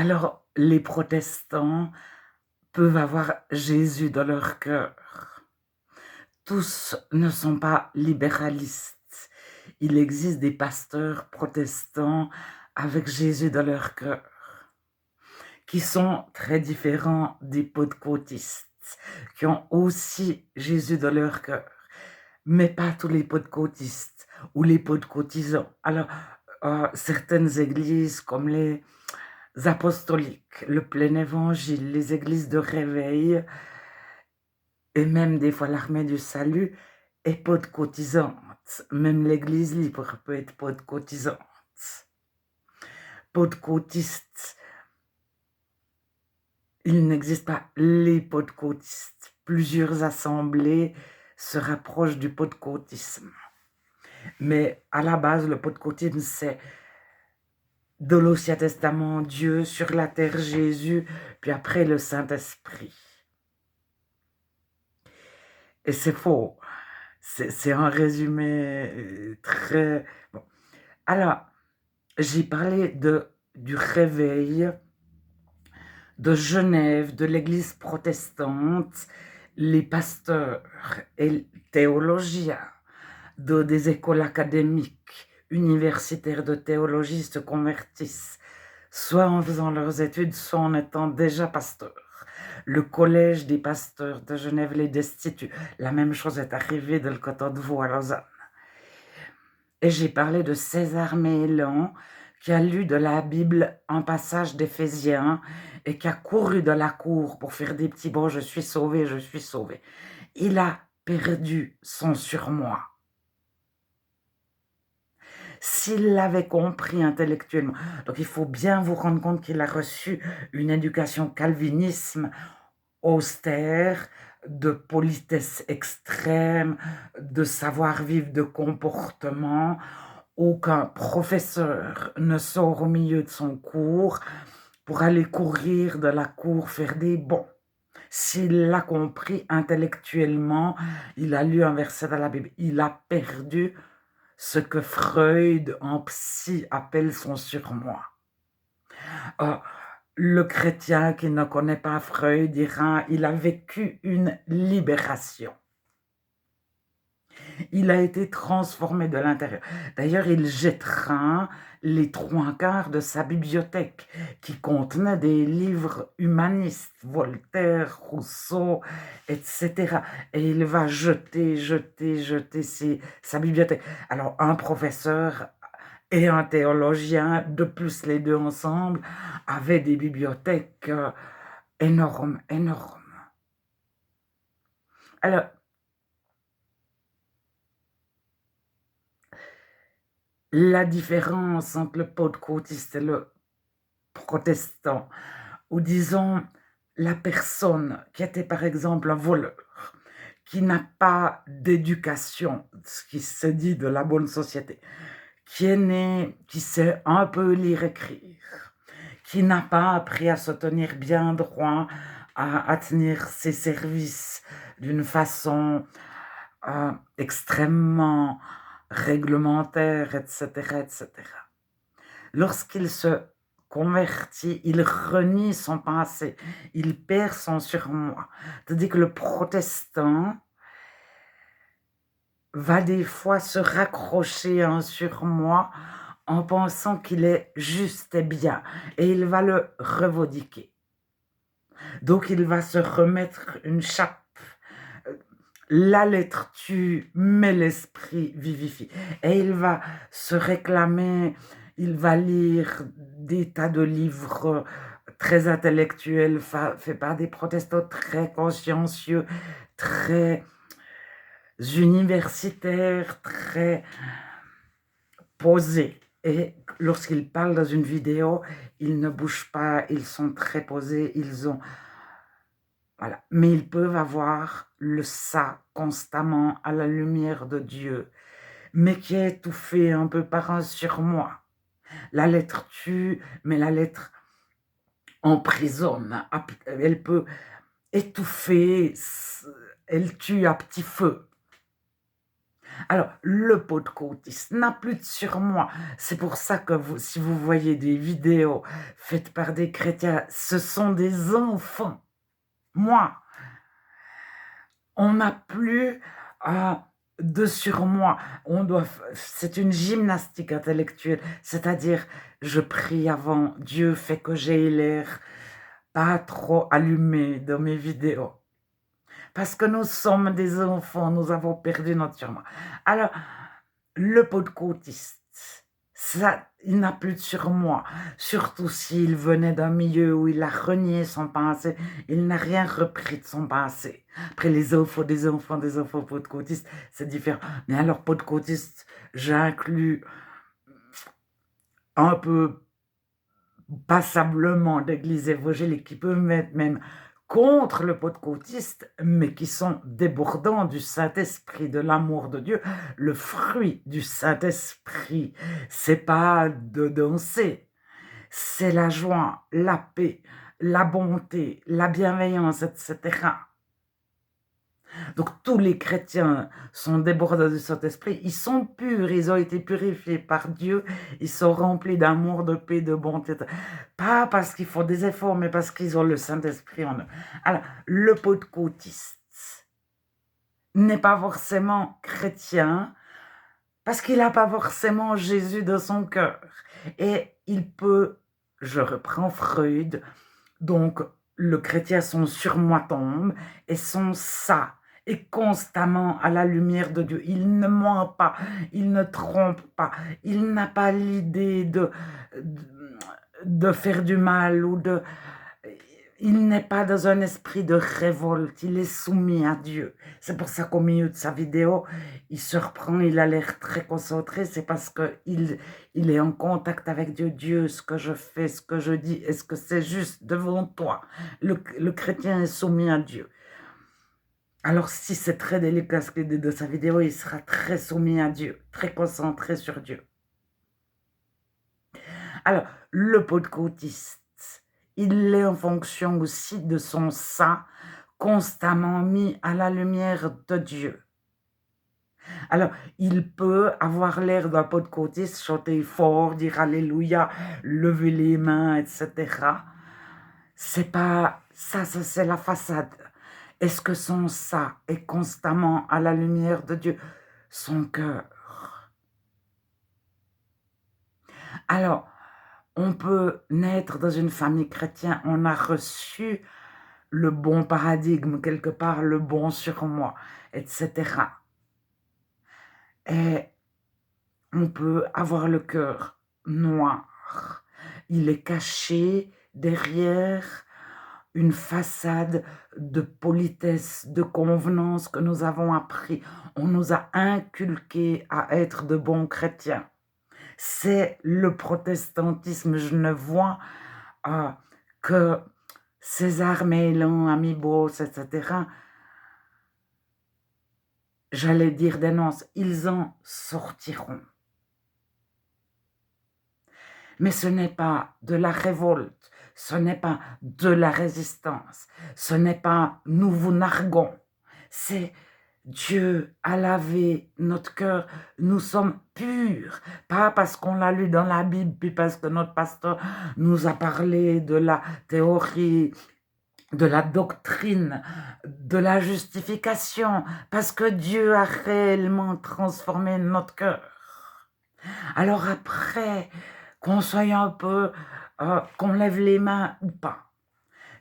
Alors, les protestants peuvent avoir Jésus dans leur cœur. Tous ne sont pas libéralistes. Il existe des pasteurs protestants avec Jésus dans leur cœur, qui sont très différents des pentecôtistes, qui ont aussi Jésus dans leur cœur, mais pas tous les pentecôtistes ou les pentecôtisants. Alors, certaines églises comme les apostoliques, le plein évangile, les églises de réveil et même des fois l'armée du salut est pentecôtisante. Même l'église libre peut être pentecôtisante. Pentecôtiste, il n'existe pas les pentecôtistes. Plusieurs assemblées se rapprochent du pentecôtisme. Mais à la base, le pentecôtisme, c'est de l'Ancien Testament, Dieu, sur la terre, Jésus, puis après le Saint-Esprit. Et c'est faux. C'est un résumé très... Bon. Alors, j'ai parlé du réveil de Genève, de l'église protestante, les pasteurs et théologiens des écoles académiques, universitaires de théologie se convertissent, soit en faisant leurs études, soit en étant déjà pasteurs. Le collège des pasteurs de Genève les destitue. La même chose est arrivée de le côté de Vaud à Lausanne. Et j'ai parlé de César Mélan, qui a lu de la Bible un passage d'Éphésiens et qui a couru de la cour pour faire des petits bons, je suis sauvé, je suis sauvé. Il a perdu son surmoi. S'il l'avait compris intellectuellement, donc il faut bien vous rendre compte qu'il a reçu une éducation calvinisme austère, de politesse extrême, de savoir-vivre, de comportement. Aucun professeur ne sort au milieu de son cours pour aller courir de la cour faire des bons. S'il l'a compris intellectuellement, il a lu un verset dans la Bible, il a perdu ce que Freud en psy appelle son surmoi. Le chrétien qui ne connaît pas Freud dira il a vécu une libération. Il a été transformé de l'intérieur. D'ailleurs, il jettera les 3/4 de sa bibliothèque qui contenait des livres humanistes, Voltaire, Rousseau, etc. Et il va jeter sa bibliothèque. Alors, un professeur et un théologien, de plus les deux ensemble, avaient des bibliothèques énormes. Alors, la différence entre le pentecôtiste et le protestant, ou disons la personne qui était par exemple un voleur, qui n'a pas d'éducation, ce qui se dit de la bonne société, qui est né, qui sait un peu lire, écrire, qui n'a pas appris à se tenir bien droit, à tenir ses services d'une façon extrêmement réglementaire, etc. Lorsqu'il se convertit, il renie son passé, il perd son surmoi. C'est-à-dire que le protestant va des fois se raccrocher à un surmoi en pensant qu'il est juste et bien, et il va le revendiquer. Donc il va se remettre une chape. La lettre tue, mais l'esprit vivifie. Et il va se réclamer, il va lire des tas de livres très intellectuels, faits par des protestants très consciencieux, très universitaires, très posés. Et lorsqu'ils parlent dans une vidéo, ils ne bougent pas, ils sont très posés, ils ont... Voilà. Mais ils peuvent avoir le ça constamment à la lumière de Dieu, mais qui est étouffé un peu par un surmoi. La lettre tue, mais la lettre emprisonne. Elle peut étouffer, elle tue à petit feu. Alors, le pentecôtiste n'a plus de surmoi. C'est pour ça que si vous voyez des vidéos faites par des chrétiens, ce sont des enfants. Moi, on n'a plus euh, de surmoi. C'est une gymnastique intellectuelle. C'est-à-dire, je prie avant, Dieu fait que j'ai l'air pas trop allumé dans mes vidéos. Parce que nous sommes des enfants, nous avons perdu notre surmoi. Alors, le pentecôtiste, ça, il n'a plus de surmoi. Surtout s'il venait d'un milieu où il a renié son passé, il n'a rien repris de son passé. Après, les enfants, des enfants pentecôtistes, c'est différent. Mais alors, pentecôtiste, j'inclus un peu passablement d'églises évangéliques qui peuvent mettre même contre le pentecôtiste, mais qui sont débordants du Saint-Esprit, de l'amour de Dieu. Le fruit du Saint-Esprit, c'est pas de danser, c'est la joie, la paix, la bonté, la bienveillance, etc. Donc tous les chrétiens sont débordés du Saint-Esprit, ils sont purs, ils ont été purifiés par Dieu, ils sont remplis d'amour, de paix, de bonté. Pas parce qu'ils font des efforts, mais parce qu'ils ont le Saint-Esprit en eux. Alors, le pentecôtiste n'est pas forcément chrétien parce qu'il n'a pas forcément Jésus dans son cœur. Et il peut, je reprends Freud, donc le chrétien, son surmoi tombe et son ça est constamment à la lumière de Dieu. Il ne ment pas, il ne trompe pas, il n'a pas l'idée de faire du mal ou de... Il n'est pas dans un esprit de révolte, il est soumis à Dieu. C'est pour ça qu'au milieu de sa vidéo, il se reprend, il a l'air très concentré, c'est parce qu'il est en contact avec Dieu. Dieu, ce que je fais, ce que je dis, est-ce que c'est juste devant toi? Le chrétien est soumis à Dieu. Alors si c'est très délicat ce qu'il dit de sa vidéo, il sera très soumis à Dieu, très concentré sur Dieu. Alors, le pentecôtiste, il est en fonction aussi de son ça, constamment mis à la lumière de Dieu. Alors, il peut avoir l'air d'un pentecôtiste, chanter fort, dire Alléluia, lever les mains, etc. C'est pas ça, c'est la façade. Est-ce que son ça est constamment à la lumière de Dieu? Son cœur. Alors, on peut naître dans une famille chrétienne, on a reçu le bon paradigme, quelque part le bon surmoi, etc. Et on peut avoir le cœur noir. Il est caché derrière une façade de politesse, de convenance que nous avons appris. On nous a inculqué à être de bons chrétiens. C'est le protestantisme. Je ne vois que César Meilhan, Amibos, etc., j'allais dire dénonce, ils en sortiront. Mais ce n'est pas de la révolte, ce n'est pas de la résistance, ce n'est pas nous vous narguons, c'est Dieu a lavé notre cœur, nous sommes purs, pas parce qu'on l'a lu dans la Bible, puis parce que notre pasteur nous a parlé de la théorie, de la doctrine, de la justification, parce que Dieu a réellement transformé notre cœur. Alors après, qu'on soit un peu, qu'on lève les mains ou pas,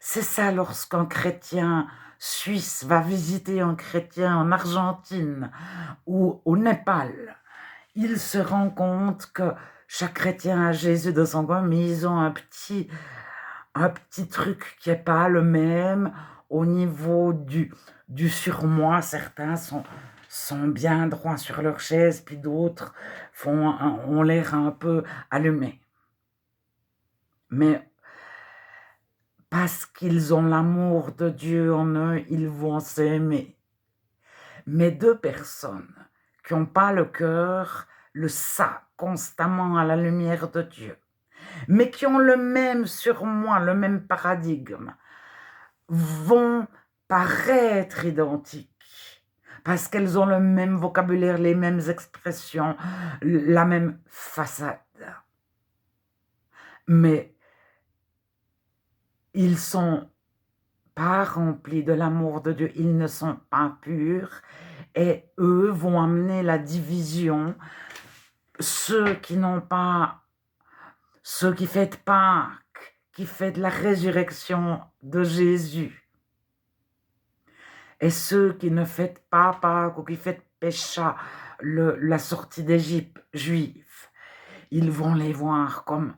c'est ça lorsqu'un chrétien suisse va visiter un chrétien en Argentine ou au Népal, il se rend compte que chaque chrétien a Jésus dans son cœur, mais ils ont un petit truc qui n'est pas le même au niveau du surmoi. Certains sont bien droits sur leur chaise, puis d'autres ont l'air un peu allumés. Mais parce qu'ils ont l'amour de Dieu en eux, ils vont s'aimer. Mais deux personnes qui n'ont pas le cœur, le ça, constamment à la lumière de Dieu, mais qui ont le même surmoi, le même paradigme, vont paraître identiques. parce qu'elles ont le même vocabulaire, les mêmes expressions, la même façade. Mais ils sont pas remplis de l'amour de Dieu, ils ne sont pas purs et eux vont amener la division. Ceux qui n'ont pas, ceux qui fêtent Pâques, qui fêtent la résurrection de Jésus, et ceux qui ne fêtent pas Pâques ou qui fêtent Pécha, la sortie d'Égypte juive, ils vont les voir comme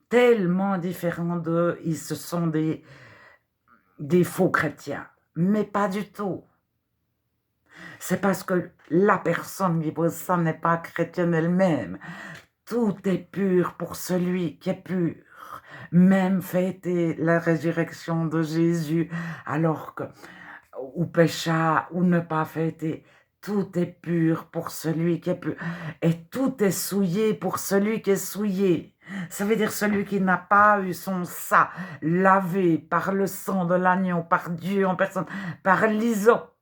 tellement différents d'eux, ils se sont des faux chrétiens, mais pas du tout. C'est parce que la personne qui pose ça n'est pas chrétienne elle-même. Tout est pur pour celui qui est pur. Même fêter la résurrection de Jésus, alors que, ou pécha, ou ne pas fêter, tout est pur pour celui qui est pur. Et tout est souillé pour celui qui est souillé. Ça veut dire celui qui n'a pas eu son sang lavé par le sang de l'agneau, par Dieu en personne, par l'hysope,